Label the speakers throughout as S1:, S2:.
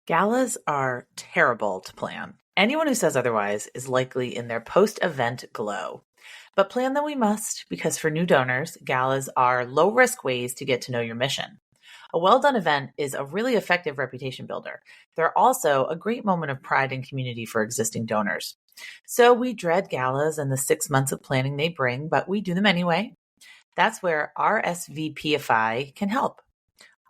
S1: Galas are terrible to plan. Anyone who says otherwise is likely in their post-event glow. But plan them we must, because for new donors, galas are low-risk ways to get to know your mission. A well-done event is a really effective reputation builder. They're also a great moment of pride and community for existing donors. So we dread galas and the 6 months of planning they bring, but we do them anyway. That's where RSVPify can help.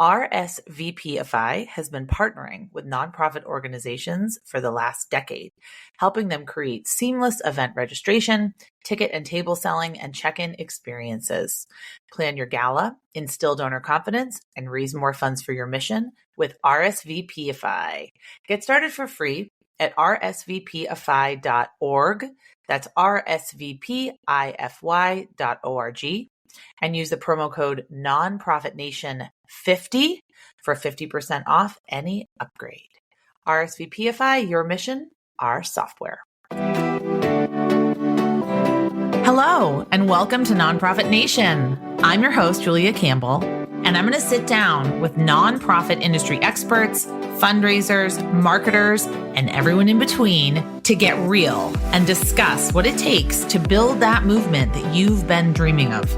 S1: RSVPify has been partnering with nonprofit organizations for the last decade, helping them create seamless event registration, ticket and table selling, and check-in experiences. Plan your gala, instill donor confidence, and raise more funds for your mission with RSVPify. Get started for free at rsvpify.org. That's rsvpify.org. And use the promo code NonprofitNation50 for 50% off any upgrade. RSVPify, your mission, our software. Hello, and welcome to Nonprofit Nation. I'm your host, Julia Campbell, and I'm going to sit down with nonprofit industry experts, fundraisers, marketers, and everyone in between to get real and discuss what it takes to build that movement that you've been dreaming of.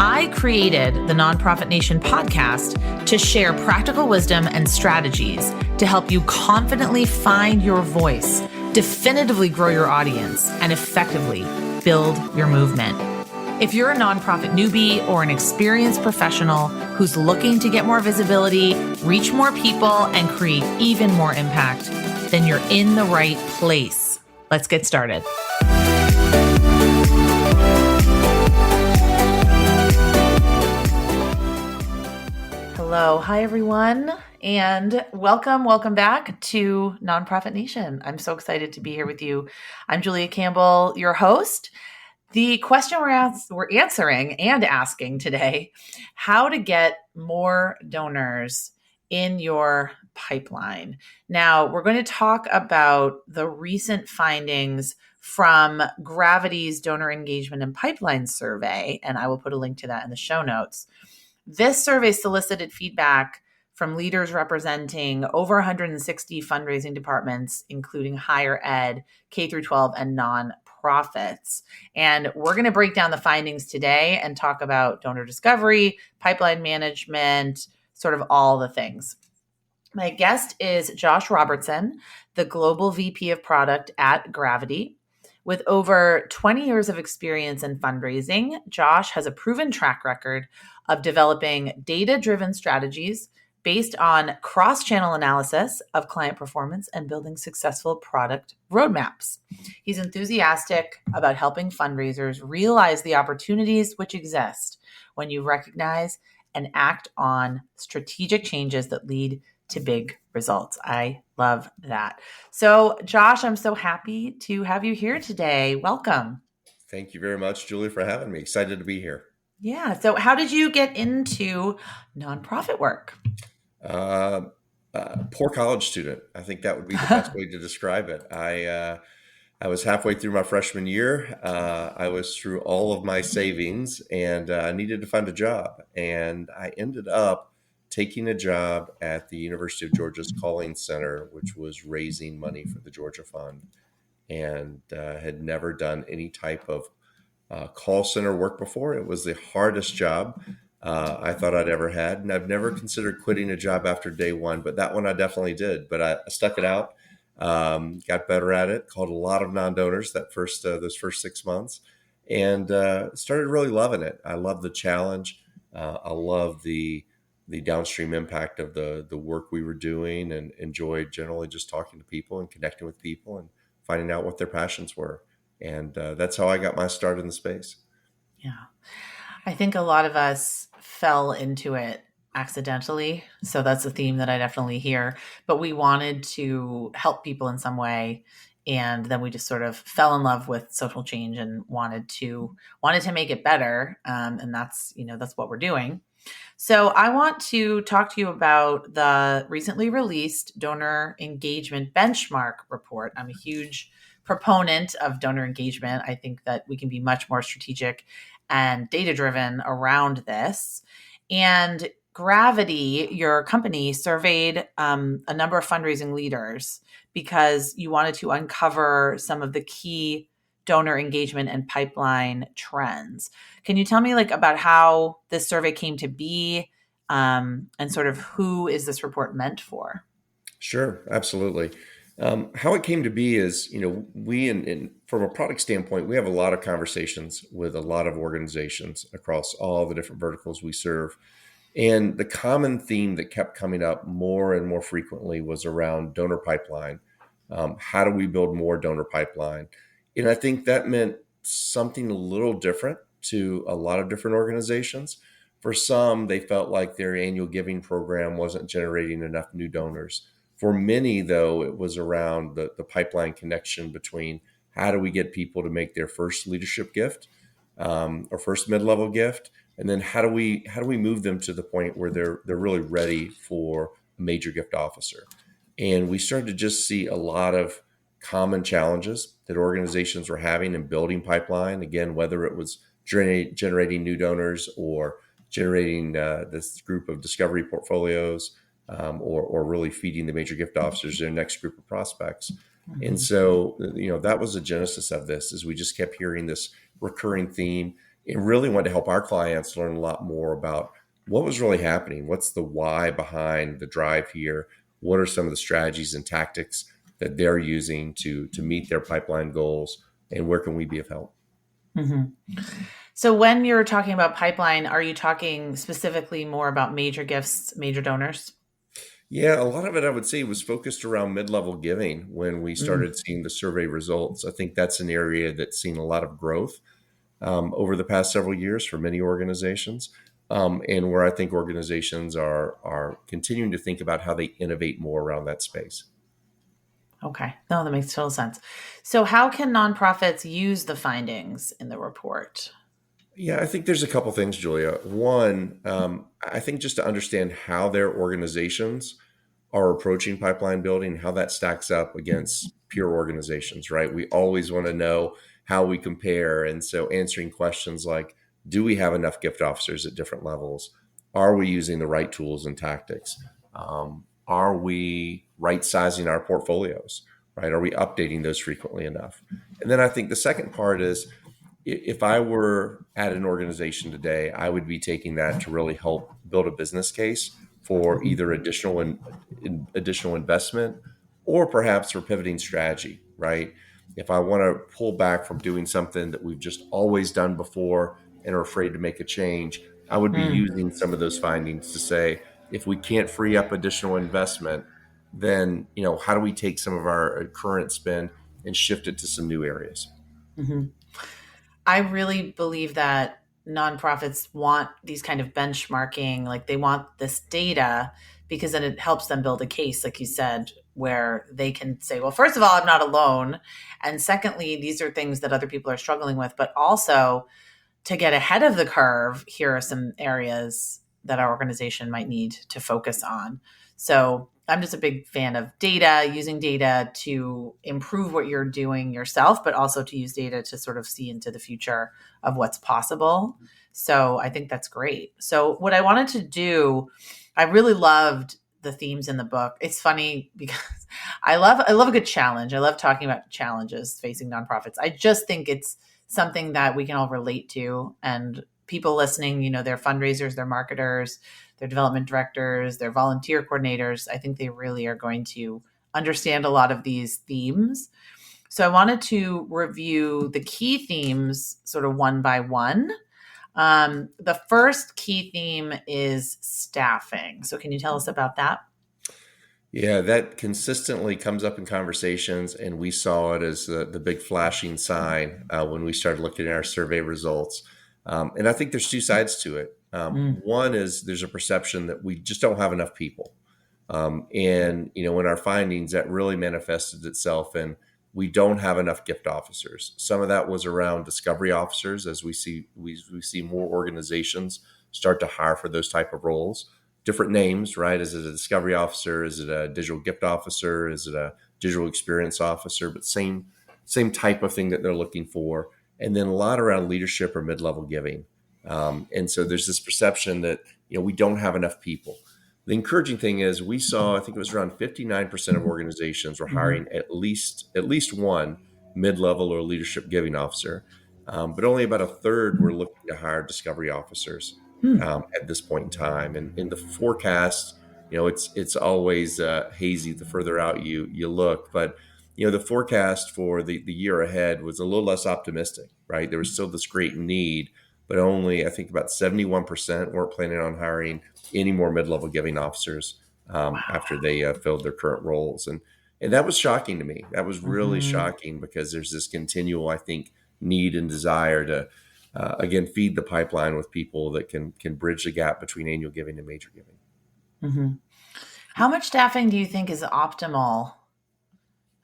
S1: I created the Nonprofit Nation podcast to share practical wisdom and strategies to help you confidently find your voice, definitively grow your audience, and effectively build your movement. If you're a nonprofit newbie or an experienced professional who's looking to get more visibility, reach more people, and create even more impact, then you're in the right place. Let's get started. Hello. Hi, everyone. And welcome back to Nonprofit Nation. I'm so excited to be here with you. I'm Julia Campbell, your host. The question we're answering and asking today, how to get more donors in your pipeline. Now, we're going to talk about the recent findings from Gravyty's Donor Engagement and Pipeline Survey, and I will put a link to that in the show notes. This survey solicited feedback from leaders representing over 160 fundraising departments, including higher ed, K through 12, and nonprofits. And we're going to break down the findings today and talk about donor discovery, pipeline management, sort of all the things. My guest is Josh Robertson, the Global VP of Product at Gravyty. With over 20 years of experience in fundraising, Josh has a proven track record of developing data-driven strategies based on cross-channel analysis of client performance and building successful product roadmaps. He's enthusiastic about helping fundraisers realize the opportunities which exist when you recognize and act on strategic changes that lead to big results. I love that. So, Josh, I'm so happy to have you here today. Welcome.
S2: Thank you very much, Julie, for having me. Excited to be here.
S1: Yeah. So how did you get into nonprofit work?
S2: Poor college student. I think that would be the best way to describe it. I was halfway through my freshman year. I was through all of my savings and I needed to find a job. And I ended up taking a job at the University of Georgia's Calling Center, which was raising money for the Georgia Fund, and had never done any type of call center work before. It was the hardest job I thought I'd ever had. And I've never considered quitting a job after day one, but that one I definitely did. But I stuck it out, got better at it, called a lot of non-donors those first 6 months, and started really loving it. I love the challenge. I love the downstream impact of the work we were doing, and enjoyed generally just talking to people and connecting with people and finding out what their passions were. And that's how I got my start in the space.
S1: Yeah. I think a lot of us fell into it accidentally. So that's a theme that I definitely hear. But we wanted to help people in some way. And then we just sort of fell in love with social change and wanted to make it better. And that's what we're doing. So I want to talk to you about the recently released Donor Engagement Benchmark Report. I'm a huge proponent of donor engagement. I think that we can be much more strategic and data-driven around this. And Gravyty, your company, surveyed a number of fundraising leaders because you wanted to uncover some of the key donor engagement and pipeline trends. Can you tell me like about how this survey came to be, and sort of who is this report meant for?
S2: Sure, absolutely. How it came to be is, we, from a product standpoint, we have a lot of conversations with a lot of organizations across all the different verticals we serve. And the common theme that kept coming up more and more frequently was around donor pipeline. How do we build more donor pipeline? And I think that meant something a little different to a lot of different organizations. For some, they felt like their annual giving program wasn't generating enough new donors. For many, though, it was around the pipeline connection between how do we get people to make their first leadership gift, or first mid-level gift, and then how do we move them to the point where they're really ready for a major gift officer. And we started to just see a lot of common challenges that organizations were having in building pipeline. Again, whether it was generating new donors or generating this group of discovery portfolios, or really feeding the major gift officers their next group of prospects. And so, that was the genesis of this, is we just kept hearing this recurring theme and really wanted to help our clients learn a lot more about what was really happening. What's the why behind the drive here? What are some of the strategies and tactics that they're using to meet their pipeline goals? And where can we be of help?
S1: Mm-hmm. So when you're talking about pipeline, are you talking specifically more about major gifts, major donors?
S2: Yeah, a lot of it I would say was focused around mid-level giving when we
S1: Mm.
S2: started seeing the survey results. I think that's an area that's seen a lot of growth over the past several years for many organizations, and where I think organizations are continuing to think about how they innovate more around that space.
S1: Okay. No, that makes total sense. So how can nonprofits use the findings in the report?
S2: Yeah, I think there's a couple things, Julia. One, I think just to understand how their organizations are approaching pipeline building, how that stacks up against peer organizations, right? We always want to know how we compare. And so answering questions like, do we have enough gift officers at different levels? Are we using the right tools and tactics? Are we right sizing our portfolios, right? Are we updating those frequently enough? And then I think the second part is, if I were at an organization today, I would be taking that to really help build a business case for
S1: Mhm.
S2: either additional investment, or perhaps for pivoting strategy, right? If I want to pull back from doing something that we've just always done before and are afraid to make a change, I would be
S1: Mm.
S2: using some of those findings to say, if we can't free up additional investment, then how do we take some of our current spend and shift it to some new areas?
S1: Mhm. I really believe that nonprofits want these kind of benchmarking, like they want this data because then it helps them build a case, like you said, where they can say, well, first of all, I'm not alone. And secondly, these are things that other people are struggling with, but also to get ahead of the curve, here are some areas that our organization might need to focus on. So I'm just a big fan of data, using data to improve what you're doing yourself, but also to use data to sort of see into the future of what's possible. So I think that's great. So what I wanted to do, I really loved the themes in the book. It's funny because I love a good challenge. I love talking about challenges facing nonprofits. I just think it's something that we can all relate to, and people listening, they're fundraisers, they're marketers, they're development directors, they're volunteer coordinators. I think they really are going to understand a lot of these themes. So I wanted to review the key themes sort of one by one. The first key theme is staffing. So can you tell us about that?
S2: Yeah, that consistently comes up in conversations, and we saw it as the big flashing sign when we started looking at our survey results. And I think there's two sides to it.
S1: Mm.
S2: One is there's a perception that we just don't have enough people, and in our findings, that really manifested itself in we don't have enough gift officers. Some of that was around discovery officers, as we see more organizations start to hire for those type of roles. Different names, right? Is it a discovery officer? Is it a digital gift officer? Is it a digital experience officer? But same type of thing that they're looking for. And then a lot around leadership or mid-level giving. And so there's this perception that we don't have enough people. The encouraging thing is we saw, I think it was around 59% of organizations were
S1: Hmm.
S2: hiring at least one mid-level or leadership giving officer, but only about a third were looking to hire discovery officers
S1: Hmm.
S2: at this point in time. And in the forecast, it's always hazy the further out you look, but the forecast for the year ahead was a little less optimistic, right? There was still this great need, but only I think about 71% weren't planning on hiring any more mid-level giving officers after they filled their current roles. And that was shocking to me. That was really
S1: Hmm.
S2: shocking because there's this continual, I think, need and desire to again feed the pipeline with people that can bridge the gap between annual giving and major giving.
S1: Hmm. How much staffing do you think is optimal?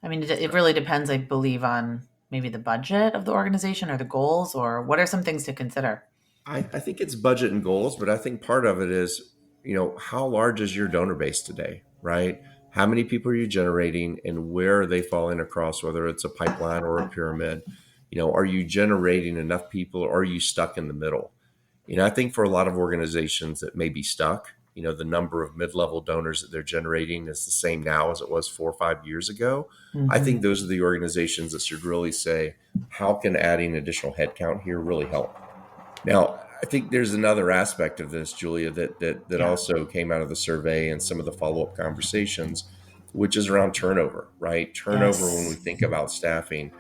S1: I mean, it really depends, I believe, on maybe the budget of the organization or the goals, or what are some things to consider?
S2: I think it's budget and goals, but I think part of it is, how large is your donor base today, right? How many people are you generating and where are they falling across, whether it's a pipeline or a pyramid? Are you generating enough people or are you stuck in the middle? I think for a lot of organizations that may be stuck, the number of mid-level donors that they're generating is the same now as it was 4 or 5 years ago. I
S1: Hmm.
S2: think those are the organizations that should really say, how can adding additional headcount here really help? Now, I think there's another aspect of this, Julia, that
S1: Yeah.
S2: also came out of the survey and some of the follow-up conversations, which is around turnover, right? Turnover when we
S1: Yes.
S2: think about staffing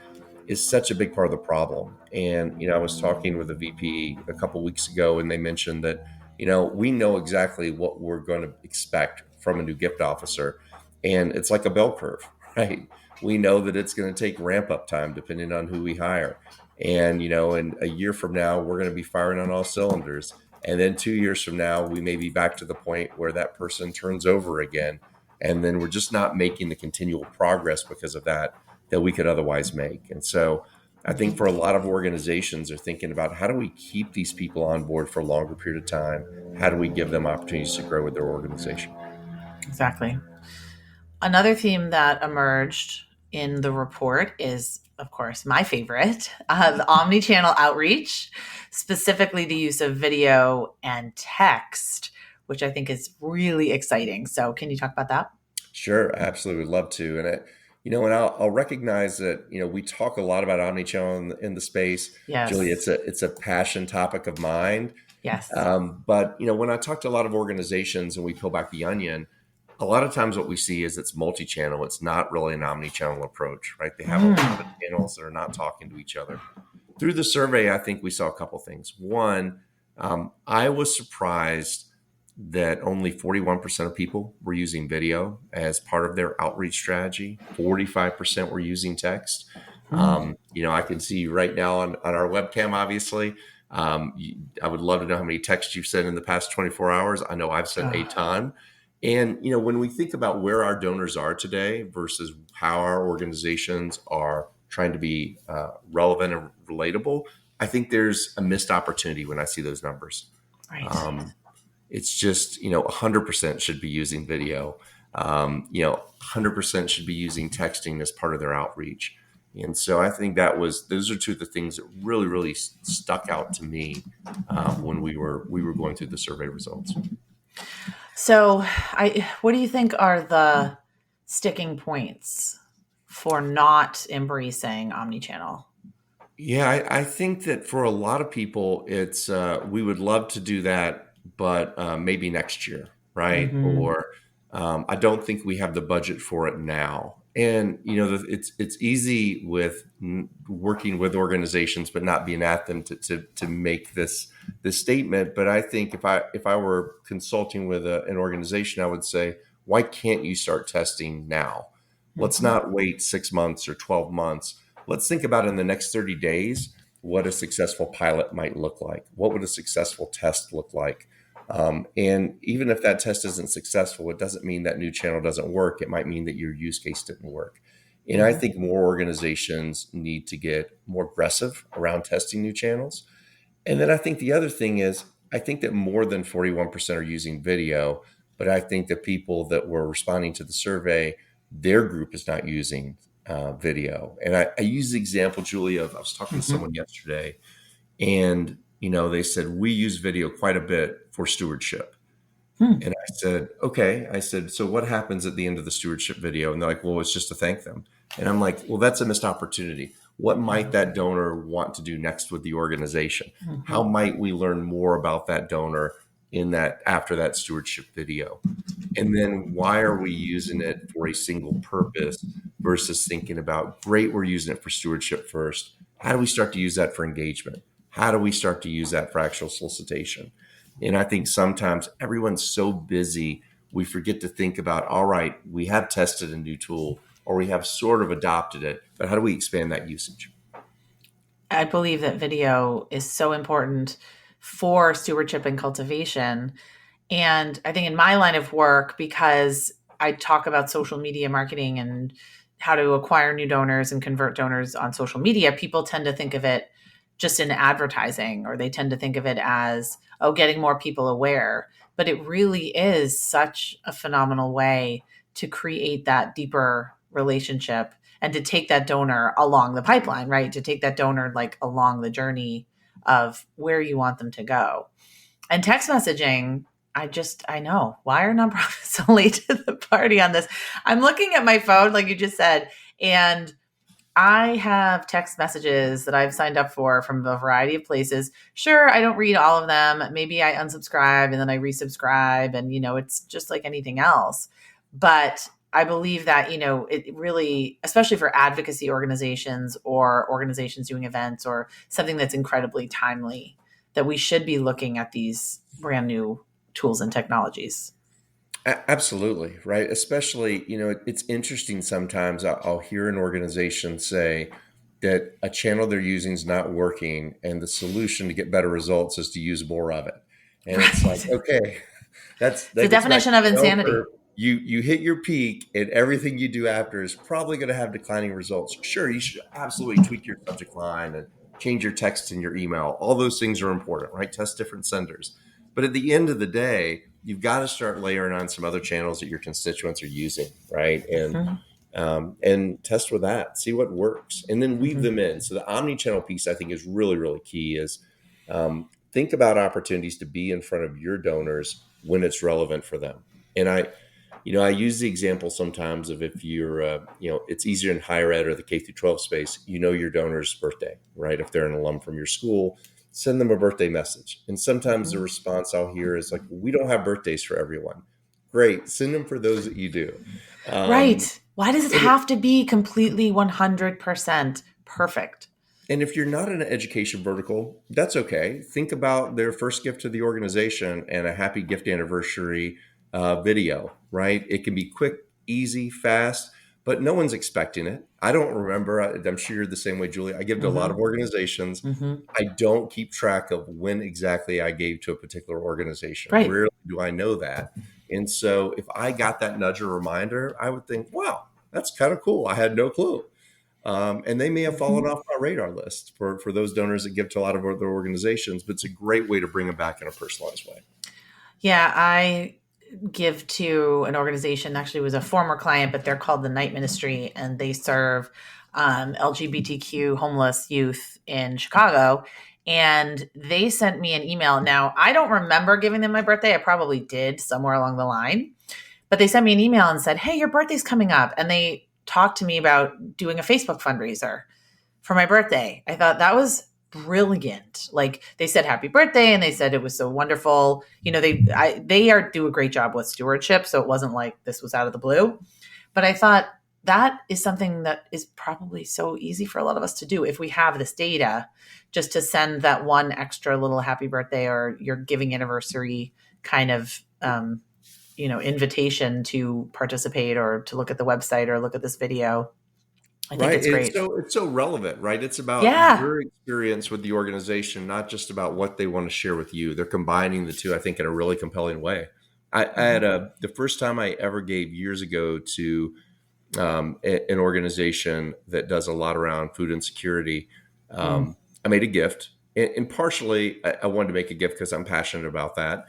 S2: is such a big part of the problem. And, I was talking with a VP a couple weeks ago, and they mentioned that, we know exactly what we're going to expect from a new gift officer. And it's like a bell curve, right? We know that it's going to take ramp up time depending on who we hire. And, in a year from now, we're going to be firing on all cylinders. And then 2 years from now, we may be back to the point where that person turns over again. And then we're just not making the continual progress because of that we could otherwise make. And so I think for a lot of organizations are thinking about how do we keep these people on board for a longer period of time? How do we give them opportunities to grow with their organization?
S1: Exactly. Another theme that emerged in the report is, of course, my favorite, the omni-channel outreach, specifically the use of video and text, which I think is really exciting. So, can you talk about that?
S2: Sure, absolutely, would love to. And I'll recognize that we talk a lot about omnichannel in the space. Julie,
S1: Yes.
S2: it's a passion topic of mine.
S1: Yes.
S2: But when I talk to a lot of organizations and we peel back the onion, a lot of times what we see is it's multi-channel. It's not really an omni-channel approach, right? They have a lot of
S1: Mm.
S2: channels that are not talking to each other. Through the survey, I think we saw a couple things. One, I was surprised that only 41% of people were using video as part of their outreach strategy. 45% were using text.
S1: Mm.
S2: I can see you right now on our webcam, obviously. I would love to know how many texts you've sent in the past 24 hours. I know I've sent a
S1: Oh,
S2: ton. And, when we think about where our donors are today versus how our organizations are trying to be relevant and relatable, I think there's a missed opportunity when I see those numbers.
S1: right.
S2: Um, it's just, 100% should be using video. 100% should be using texting as part of their outreach. And so I think those are two of the things that really, really stuck out to me when we were going through the survey results.
S1: So, what do you think are the sticking points for not embracing omni-channel?
S2: Yeah, I think that for a lot of people, it's we would love to do that, but maybe next year, right?
S1: Hmm.
S2: Or I don't think we have the budget for it now. And it's easy with working with organizations, but not being at them to make this statement. But I think if I were consulting with an organization, I would say, why can't you start testing now? Let's
S1: Hmm.
S2: not wait 6 months or 12 months. Let's think about in the next 30 days what a successful pilot might look like. What would a successful test look like? And even if that test isn't successful, it doesn't mean that new channel doesn't work. It might mean that your use case didn't work. And I
S1: Hmm.
S2: think more organizations need to get more aggressive around testing new channels. And then I think the other thing is, I think that more than 41% are using video, but I think the people that were responding to the survey, their group is not using video. And I use the example, Julie, of I was talking to
S1: Hmm.
S2: someone yesterday, and they said we use video quite a bit for stewardship.
S1: Hmm.
S2: And I said, okay. I said, so what happens at the end of the stewardship video? And they're like, well, it's just to thank them. And I'm like, well, that's a missed opportunity. What might that donor want to do next with the organization? How
S1: Mhm.
S2: might we learn more about that donor in that after that stewardship video? And then why are we using it for a single purpose versus thinking about, great, we're using it for stewardship first. How do we start to use that for engagement? How do we start to use that for actual solicitation? And I think sometimes everyone's so busy, we forget to think about, all right, we have tested a new tool or we have sort of adopted it, but how do we expand that usage?
S1: I believe that video is so important for stewardship and cultivation. And I think in my line of work, because I talk about social media marketing and how to acquire new donors and convert donors on social media, people tend to think of it just in advertising, or they tend to think of it as, oh, getting more people aware. But it really is such a phenomenal way to create that deeper relationship and to take that donor along the pipeline, right? To take that donor like along the journey of where you want them to go. And text messaging, I know, why are nonprofits so late to the party on this? I'm looking at my phone, like you just said, and I have text messages that I've signed up for from a variety of places. Sure, I don't read all of them. Maybe I unsubscribe and then I resubscribe, and it's just like anything else. But I believe that, it really, especially for advocacy organizations or organizations doing events or something that's incredibly timely, that we should be looking at these brand new tools and technologies.
S2: Absolutely, right? Especially, it's interesting sometimes I'll hear an organization say that a channel they're using is not working and the solution to get better results is to use more of it. And it's like,
S1: Right.
S2: okay,
S1: It's the
S2: that gets back to
S1: definition of
S2: the bell
S1: insanity.
S2: curve. You hit your peak and everything you do after is probably going to have declining results. Sure, you should absolutely tweak your subject line and change your text in your email. All those things are important, right? Test different senders. But at the end of the day, you've got to start layering on some other channels that your constituents are using, right?
S1: Mhm.
S2: And test with that, see what works, and then weave
S1: Mhm.
S2: them in. So the omni-channel piece, I think, is really, really key. Is think about opportunities to be in front of your donors when it's relevant for them. And I use the example sometimes of if you're, it's easier in higher ed or the K through 12 space, your donor's birthday, right? If they're an alum from your school, send them a birthday message. And sometimes the
S1: Mhm.
S2: response I'll hear is like, we don't have birthdays for everyone. Great. Send them for those that you do. Um,
S1: Right. Why does it
S2: and, it,
S1: have to be completely 100% perfect?
S2: and if you're not in an education vertical, that's okay. Think about their first gift to the organization and a happy gift anniversary video, right? It can be quick, easy, fast, but no one's expecting it. I don't remember. I'm sure you're the same way, Julie. I give to a lot of
S1: Mhm.
S2: organizations.
S1: Mhm.
S2: I don't keep track of when exactly I gave to a particular organization.
S1: Right.
S2: Rarely do I know that. And so if I got that nudge or reminder, I would think, wow, that's kind of cool. I had no clue. And they may have fallen
S1: Mhm.
S2: off my radar list for those donors that give to a lot of other organizations, but it's a great way to bring them back in a personalized way.
S1: Yeah, I give to an organization, actually it was a former client, but they're called the Night Ministry, and they serve LGBTQ homeless youth in Chicago. And they sent me an email. Now, I don't remember giving them my birthday. I probably did somewhere along the line, but they sent me an email and said, "Hey, your birthday's coming up." And they talked to me about doing a Facebook fundraiser for my birthday. I thought that was brilliant. Like, they said happy birthday and they said it was so wonderful. They do a great job with stewardship, so it wasn't like this was out of the blue. But I thought that is something that is probably so easy for a lot of us to do if we have this data, just to send that one extra little happy birthday or your giving anniversary kind of invitation to participate or to look at the website or look at this video. I think
S2: Right.
S1: it's great.
S2: It's so relevant, right? It's about
S1: Yeah.
S2: your experience with the organization, not just about what they want to share with you. They're combining the two, I think, in a really compelling way. I had
S1: Mhm.
S2: the first time I ever gave years ago to an organization that does a lot around food insecurity.
S1: Mm.
S2: I made a gift, and partially I wanted to make a gift because I'm passionate about that.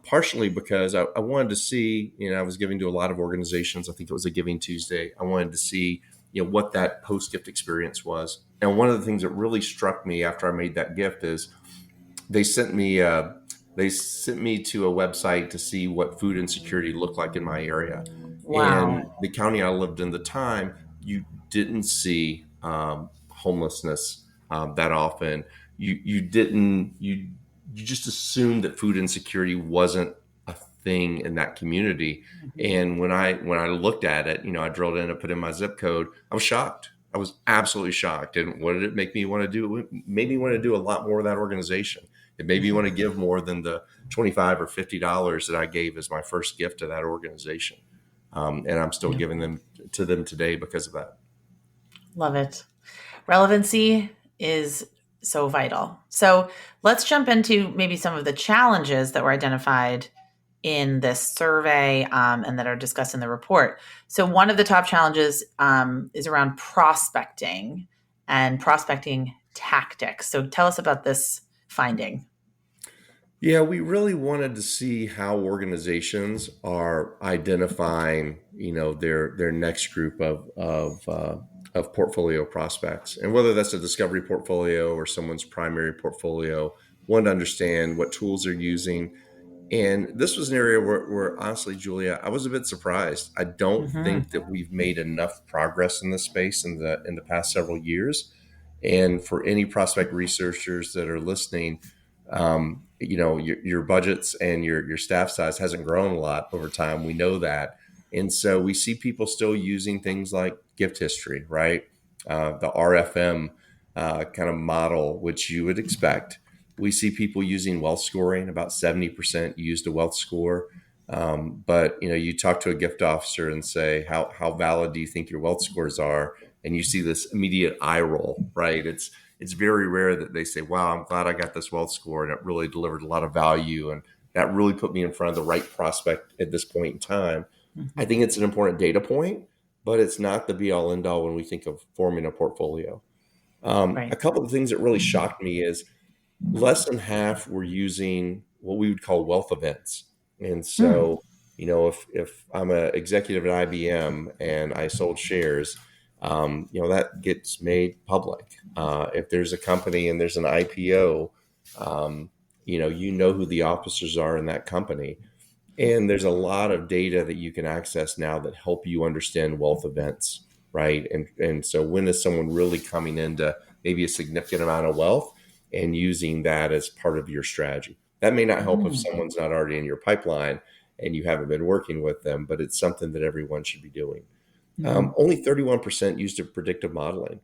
S2: Partially because I wanted to see, I was giving to a lot of organizations. I think it was a Giving Tuesday. I wanted to see, what that post gift experience was. And one of the things that really struck me after I made that gift is they sent me. They sent me to a website to see what food insecurity looked like in my area.
S1: Wow.
S2: And the county I lived in at the time, you didn't see homelessness that often. You didn't you just assumed that food insecurity wasn't a thing in that community.
S1: Mhm.
S2: And when I looked at it, I drilled in and put in my zip code. I was shocked. I was absolutely shocked. And what did it make me want to do? It made me want to do a lot more of that organization. It made me
S1: Mhm.
S2: want to give more than the 25 or $50 that I gave as my first gift to that organization. And I'm still
S1: Yeah.
S2: giving them to them today because of that.
S1: Love it. Relevancy is so vital. So let's jump into maybe some of the challenges that were identified in this survey and that are discussed in the report. So one of the top challenges is around prospecting and prospecting tactics. So tell us about this finding.
S2: Yeah, we really wanted to see how organizations are identifying, their next group of portfolio prospects, and whether that's a discovery portfolio or someone's primary portfolio. Wanted to understand what tools they're using, and this was an area where honestly, Julia, I was a bit surprised. I don't
S1: Hmm.
S2: think that we've made enough progress in this space in the past several years. And for any prospect researchers that are listening, your budgets and your staff size hasn't grown a lot over time. We know that, and so we see people still using things like gift history, right? The RFM kind of model, which you would expect. We see people using wealth scoring. About 70% used a wealth score. But you talk to a gift officer and say, how valid do you think your wealth scores are? And you see this immediate eye roll, right? It's very rare that they say, wow, I'm glad I got this wealth score and it really delivered a lot of value. And that really put me in front of the right prospect at this point in time. I
S1: Hmm.
S2: think it's an important data point, but it's not the be all end all when we think of forming a portfolio. A
S1: Right.
S2: couple of things that really shocked me is less than half were using what we would call wealth events. And
S1: Hmm.
S2: so, if I'm an executive at IBM and I sold shares, that gets made public. If there's a company and there's an IPO, you know who the officers are in that company. And there's a lot of data that you can access now that help you understand wealth events, right? And so when is someone really coming into maybe a significant amount of wealth and using that as part of your strategy? That may not help if
S1: Hmm.
S2: someone's not already in your pipeline and you haven't been working with them, but it's something that everyone should be doing.
S1: Hmm.
S2: Only 31% used a predictive modeling.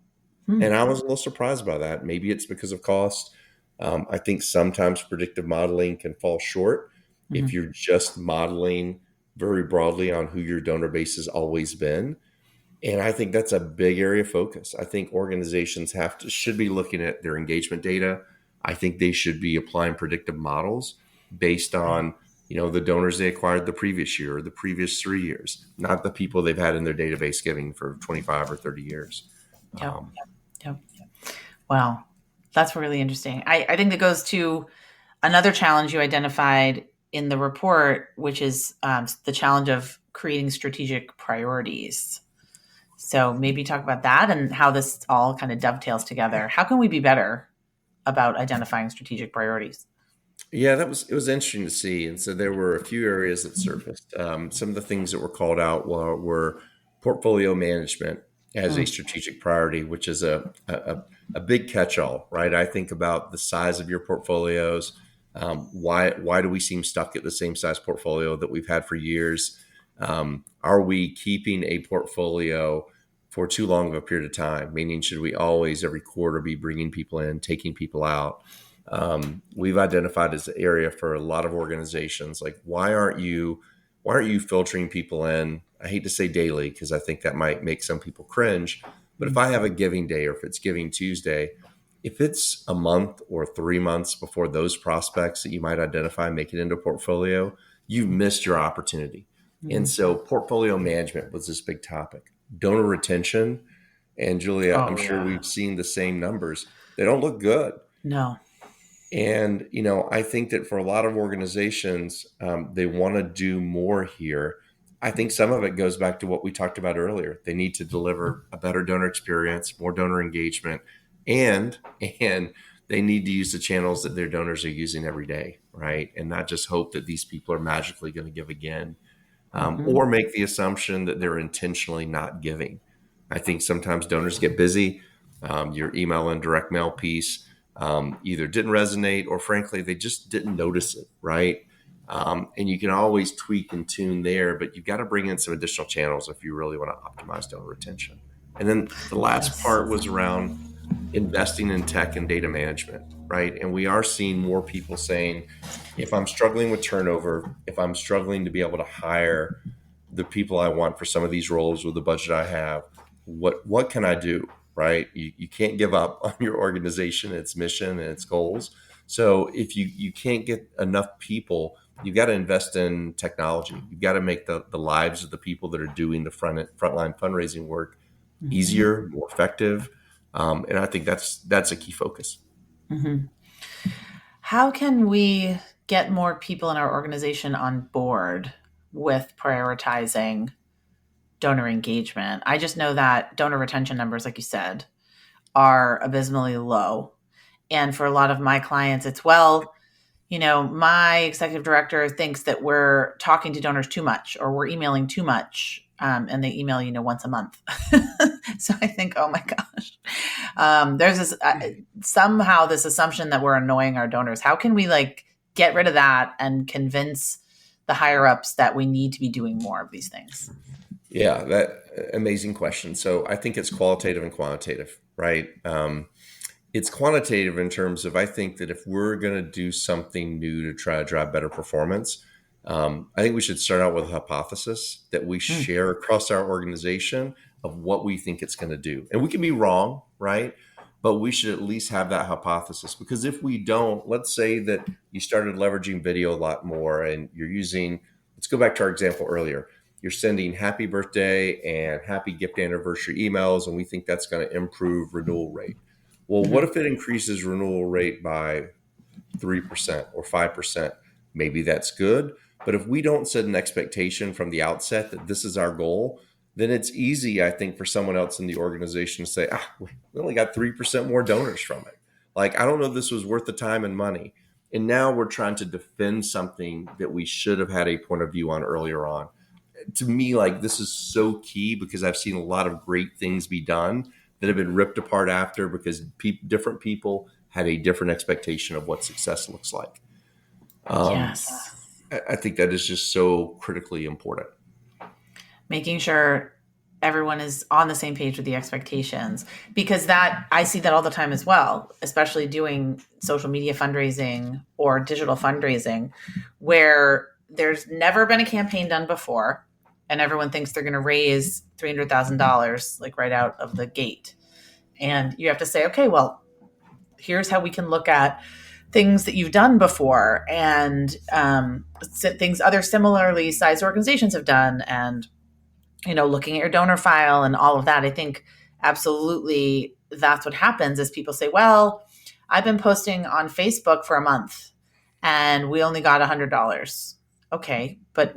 S1: Hmm.
S2: And I was a little surprised by that. Maybe it's because of cost. I think sometimes predictive modeling can fall short if
S1: Hmm.
S2: you're just modeling very broadly on who your donor base has always been. And I think that's a big area of focus. I think organizations should be looking at their engagement data. I think they should be applying predictive models based
S1: Right.
S2: on the donors they acquired the previous year or the previous 3 years, not the people they've had in their database giving for 25 or 30 years.
S1: Yep.
S2: Um,
S1: Yep. Wow. That's really interesting. I think that goes to another challenge you identified in the report, which is the challenge of creating strategic priorities. So maybe talk about that and how this all kind of dovetails together. How can we be better about identifying strategic priorities?
S2: Yeah, it was interesting to see, and so there were a few areas that surfaced. Some of the things that were called out were portfolio management as a
S1: Mm,
S2: strategic priority, which is a big catch-all, right? I think about the size of your portfolios. Why do we seem stuck at the same size portfolio that we've had for years? Are we keeping a portfolio for too long of a period of time? Meaning, should we always every quarter be bringing people in, taking people out? We've identified as an area for a lot of organizations. Like, why aren't you filtering people in? I hate to say daily because I think that might make some people cringe. But if
S1: mm,
S2: I have a giving day or if it's Giving Tuesday, if it's a month or 3 months before those prospects that you might identify make it into a portfolio, you've missed your opportunity. And
S1: mhm.
S2: so portfolio management was this big topic. Donor retention, and Julia, I'm
S1: Oh,
S2: sure
S1: yeah.
S2: we've seen the same numbers. They don't look good.
S1: No.
S2: And, I think that for a lot of organizations, they want to do more here. I think some of it goes back to what we talked about earlier. They need to deliver a better donor experience, more donor engagement, and and they need to use the channels that their donors are using every day, right? And not just hope that these people are magically going to give again,
S1: Mm-hmm.
S2: or make the assumption that they're intentionally not giving. I think sometimes donors get busy. Your email and direct mail piece either didn't resonate, or frankly, they just didn't notice it, right? And you can always tweak and tune there, but you've got to bring in some additional channels if you really want to optimize donor retention. And then the last
S1: Yes.
S2: part was around investing in tech and data management, right? And we are seeing more people saying, if I'm struggling with turnover, if I'm struggling to be able to hire the people I want for some of these roles with the budget I have, what can I do, right? You can't give up on your organization, its mission, and its goals. So if you can't get enough people, you've got to invest in technology. You've got to make the lives of the people that are doing the frontline fundraising work
S1: Mm-hmm.
S2: easier, more effective, and I think that's a key focus.
S1: Mm-hmm. How can we get more people in our organization on board with prioritizing donor engagement? I just know that donor retention numbers, like you said, are abysmally low. And for a lot of my clients, it's, well, my executive director thinks that we're talking to donors too much, or we're emailing too much. And they email, once a month. So I think, oh my gosh, there's this, somehow this assumption that we're annoying our donors. How can we get rid of that and convince the higher ups that we need to be doing more of these things?
S2: Yeah, that amazing question. So I think it's qualitative and quantitative, right? It's quantitative in terms of, I think that if we're going to do something new to try to drive better performance, I think we should start out with a hypothesis that we
S1: Mm.
S2: share across our organization of what we think it's going to do. And we can be wrong, right? But we should at least have that hypothesis, because if we don't, let's say that you started leveraging video a lot more and you're using, let's go back to our example earlier. You're sending happy birthday and happy gift anniversary emails, and we think that's going to improve renewal rate. Well, what
S1: Mhm.
S2: if it increases renewal rate by 3% or 5%? Maybe that's good. But if we don't set an expectation from the outset that this is our goal, then it's easy, I think, for someone else in the organization to say, we only got 3% more donors from it. Like, I don't know if this was worth the time and money. And now we're trying to defend something that we should have had a point of view on earlier on. To me, like, this is so key, because I've seen a lot of great things be done that have been ripped apart after, because different people had a different expectation of what success looks like. Um,
S1: Yes.
S2: I think that is just so critically important.
S1: Making sure everyone is on the same page with the expectations, because that, I see that all the time as well, especially doing social media fundraising or digital fundraising, where there's never been a campaign done before and everyone thinks they're going to raise $300,000 right out of the gate. And you have to say, okay, well, here's how we can look at things that you've done before, and things other similarly sized organizations have done, and looking at your donor file and all of that. I think absolutely that's what happens is people say, well, I've been posting on Facebook for a month and we only got $100. Okay, but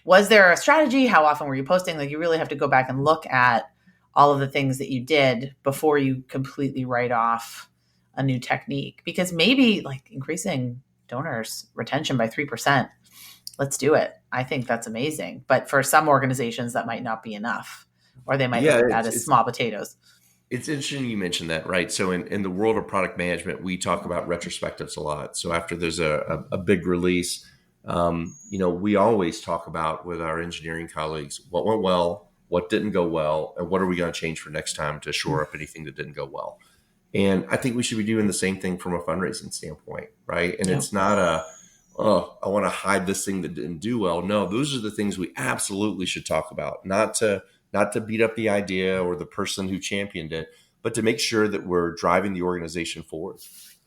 S1: was there a strategy? How often were you posting? You really have to go back and look at all of the things that you did before you completely write off a new technique, because maybe increasing donors retention by 3%, let's do it. I think that's amazing. But for some organizations, that might not be enough, or they might
S2: Yeah,
S1: look at that as small potatoes.
S2: it's interesting you mentioned that, right? So in the world of product management, we talk about retrospectives a lot. So after there's a big release, we always talk about with our engineering colleagues what went well, what didn't go well, and what are we going to change for next time to shore up anything that didn't go well. And I think we should be doing the same thing from a fundraising standpoint, right? And
S1: Yep.
S2: it's not oh, I want to hide this thing that didn't do well. No, those are the things we absolutely should talk about, not to beat up the idea or the person who championed it, but to make sure that we're driving the organization forward.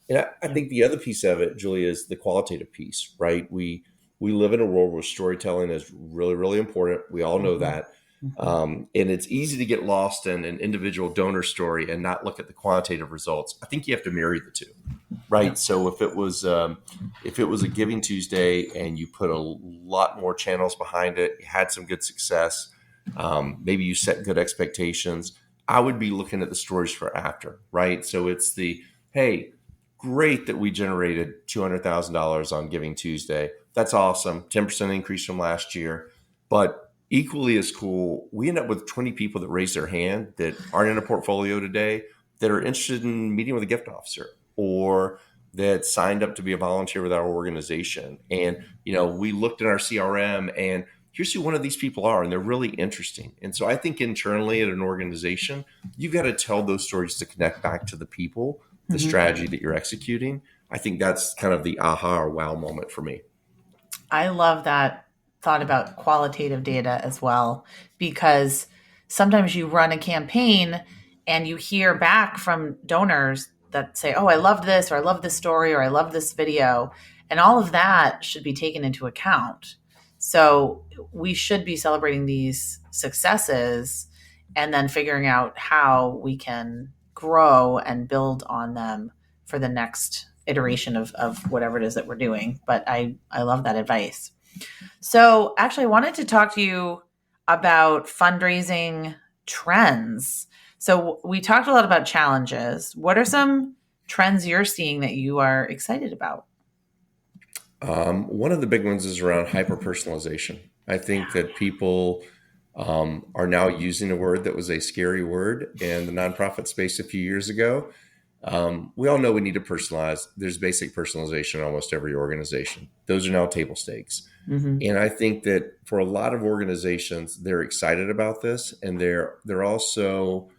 S2: And I
S1: Yep.
S2: think the other piece of it, Julia, is the qualitative piece, right? We live in a world where storytelling is really, really important. We all know
S1: Mm-hmm.
S2: that.
S1: Mm-hmm.
S2: And it's easy to get lost in an individual donor story and not look at the quantitative results. I think you have to marry the two, right?
S1: Yep.
S2: So if it was a Giving Tuesday and you put a lot more channels behind it, you had some good success, maybe you set good expectations, I would be looking at the stories for after, right? So it's the, hey, great that we generated $200,000 on Giving Tuesday. That's awesome. 10% increase from last year. But equally as cool, we end up with 20 people that raise their hand that aren't in a portfolio today that are interested in meeting with a gift officer or that signed up to be a volunteer with our organization. And, we looked in our CRM and here's who one of these people are, and they're really interesting. And so I think internally at an organization, you've got to tell those stories to connect back to the people, the strategy that you're executing. I think that's kind of the aha or wow moment for me.
S1: I love that thought about qualitative data as well, because sometimes you run a campaign and you hear back from donors that say, oh, I loved this, or I love this story, or I love this video. And all of that should be taken into account. So we should be celebrating these successes and then figuring out how we can grow and build on them for the next iteration of whatever it is that we're doing. But I love that advice. So actually, I wanted to talk to you about fundraising trends. So we talked a lot about challenges. What are some trends you're seeing that you are excited about?
S2: One of the big ones is around hyper personalization. I think that people are now using a word that was a scary word in the nonprofit space a few years ago. We all know we need to personalize. There's basic personalization in almost every organization. Those are now table stakes. And I think that for a lot of organizations, they're excited about this, and they're also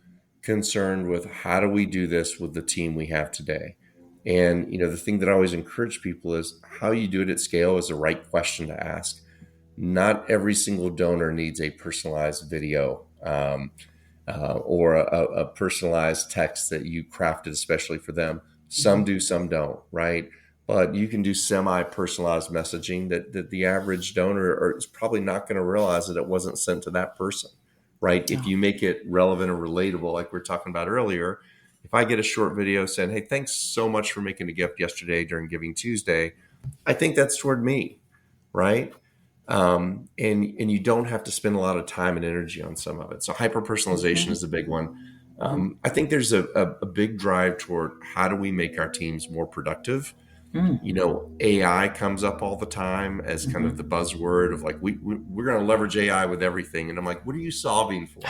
S2: concerned with how do we do this with the team we have today. And the thing that I always encourage people is how you do it at scale is the right question to ask. Not every single donor needs a personalized video or a personalized text that you crafted especially for them. Some do, some don't, right? But you can do semi-personalized messaging that the average donor is probably not going to realize that it wasn't sent to that person, right? If you make it relevant and relatable, like we were talking about earlier, if I get a short video saying, hey, thanks so much for making a gift yesterday during Giving Tuesday, I think that's toward me, right? And you don't have to spend a lot of time and energy on some of it. So hyper-personalization is a big one. I think there's a big drive toward how do we make our teams more productive. AI comes up all the time as kind of the buzzword of like, we're going to leverage AI with everything. And I'm like, what are you solving for?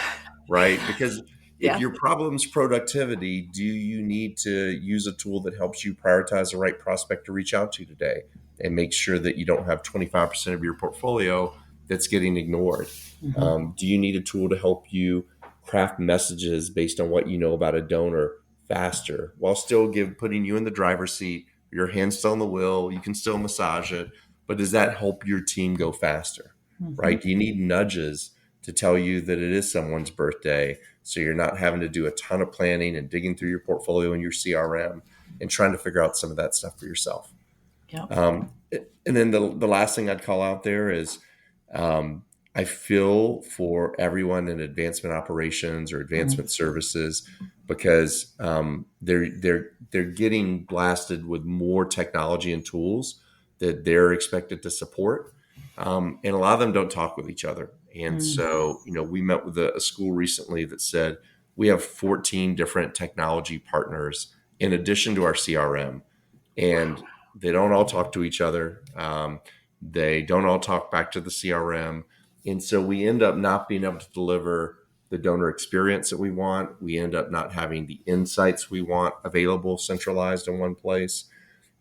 S2: Right? Because if your problem's productivity, do you need to use a tool that helps you prioritize the right prospect to reach out to today and make sure that you don't have 25% of your portfolio that's getting ignored? Do you need a tool to help you craft messages based on what you know about a donor faster while still putting you in the driver's seat? Your hand's still on the wheel, you can still massage it, but does that help your team go faster, right? Do you need nudges to tell you that it is someone's birthday so you're not having to do a ton of planning and digging through your portfolio and your CRM and trying to figure out some of that stuff for yourself? And then the last thing I'd call out there is I feel for everyone in advancement operations or advancement services because they're getting blasted with more technology and tools that they're expected to support, and a lot of them don't talk with each other. And so we met with a school recently that said we have 14 different technology partners in addition to our CRM, and they don't all talk to each other. They don't all talk back to the CRM. And so we end up not being able to deliver the donor experience that we want. We end up not having the insights we want available, centralized in one place.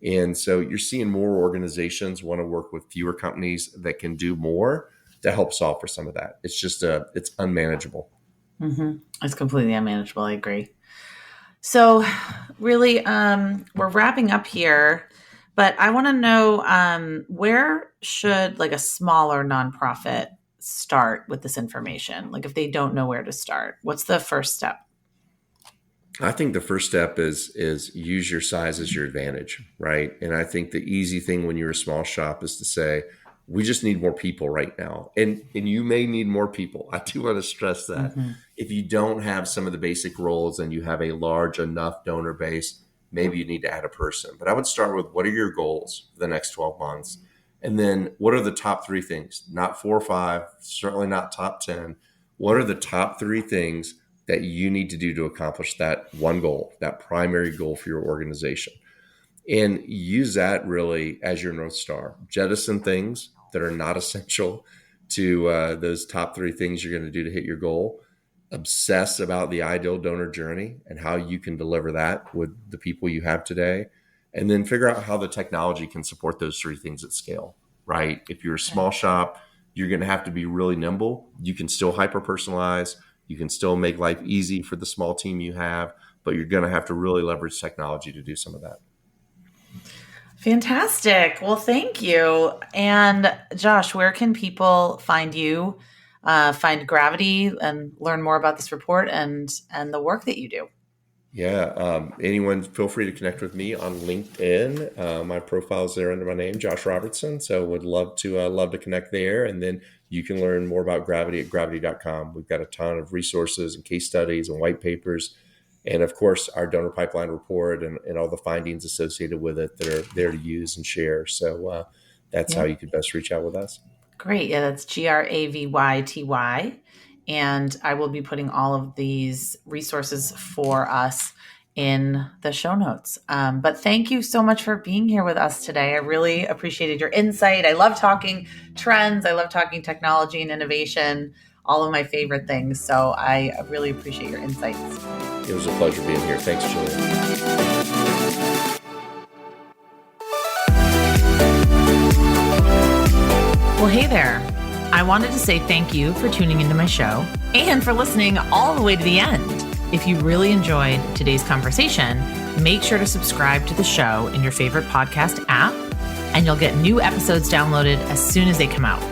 S2: And so you're seeing more organizations want to work with fewer companies that can do more to help solve for some of that. It's just it's unmanageable.
S1: It's completely unmanageable. I agree. So really, we're wrapping up here, but I want to know where should like a smaller nonprofit start with this information? Like if they don't know where to start, what's the first step?
S2: I think the first step is use your size as your advantage, right? And I think the easy thing when you're a small shop is to say, we just need more people right now. And you may need more people. I do want to stress that. If you don't have some of the basic roles and you have a large enough donor base, maybe you need to add a person. But I would start with what are your goals for the next 12 months? And then what are the top 3 things? Not 4 or 5, certainly not top 10. What are the top 3 things that you need to do to accomplish that one goal, that primary goal for your organization? and use that really as your North Star. Jettison things that are not essential to those top 3 things you're going to do to hit your goal. Obsess about the ideal donor journey and how you can deliver that with the people you have today. And then figure out how the technology can support those 3 things at scale, right? If you're a small shop, you're going to have to be really nimble. You can still hyper-personalize. You can still make life easy for the small team you have, but you're going to have to really leverage technology to do some of that.
S1: Fantastic. Well, thank you. And Josh, where can people find you, find Gravyty, and learn more about this report and the work that you do?
S2: Yeah. Anyone feel free to connect with me on LinkedIn. My profile's there under my name, Josh Robertson. So would love to connect there. And then you can learn more about Gravyty at gravyty.com. We've got a ton of resources and case studies and white papers. And of course, our donor pipeline report and all the findings associated with it that are there to use and share. So that's how you could best reach out with us.
S1: Great. Yeah, that's Gravyty. And I will be putting all of these resources for us in the show notes. But thank you so much for being here with us today. I really appreciated your insight. I love talking trends. I love talking technology and innovation, all of my favorite things. So I really appreciate your insights.
S2: It was a pleasure being here. Thanks, Julia.
S1: Well, hey there. I wanted to say thank you for tuning into my show and for listening all the way to the end. If you really enjoyed today's conversation, make sure to subscribe to the show in your favorite podcast app, and you'll get new episodes downloaded as soon as they come out.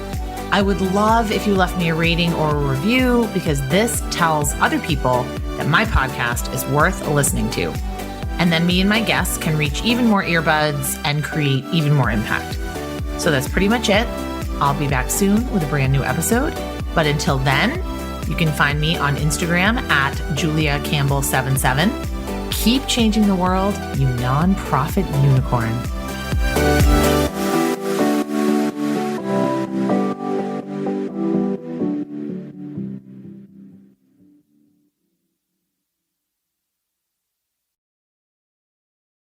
S1: I would love if you left me a rating or a review, because this tells other people that my podcast is worth listening to. And then me and my guests can reach even more earbuds and create even more impact. So that's pretty much it. I'll be back soon with a brand new episode. But until then, you can find me on Instagram at JuliaCampbell77. Keep changing the world, you nonprofit unicorn.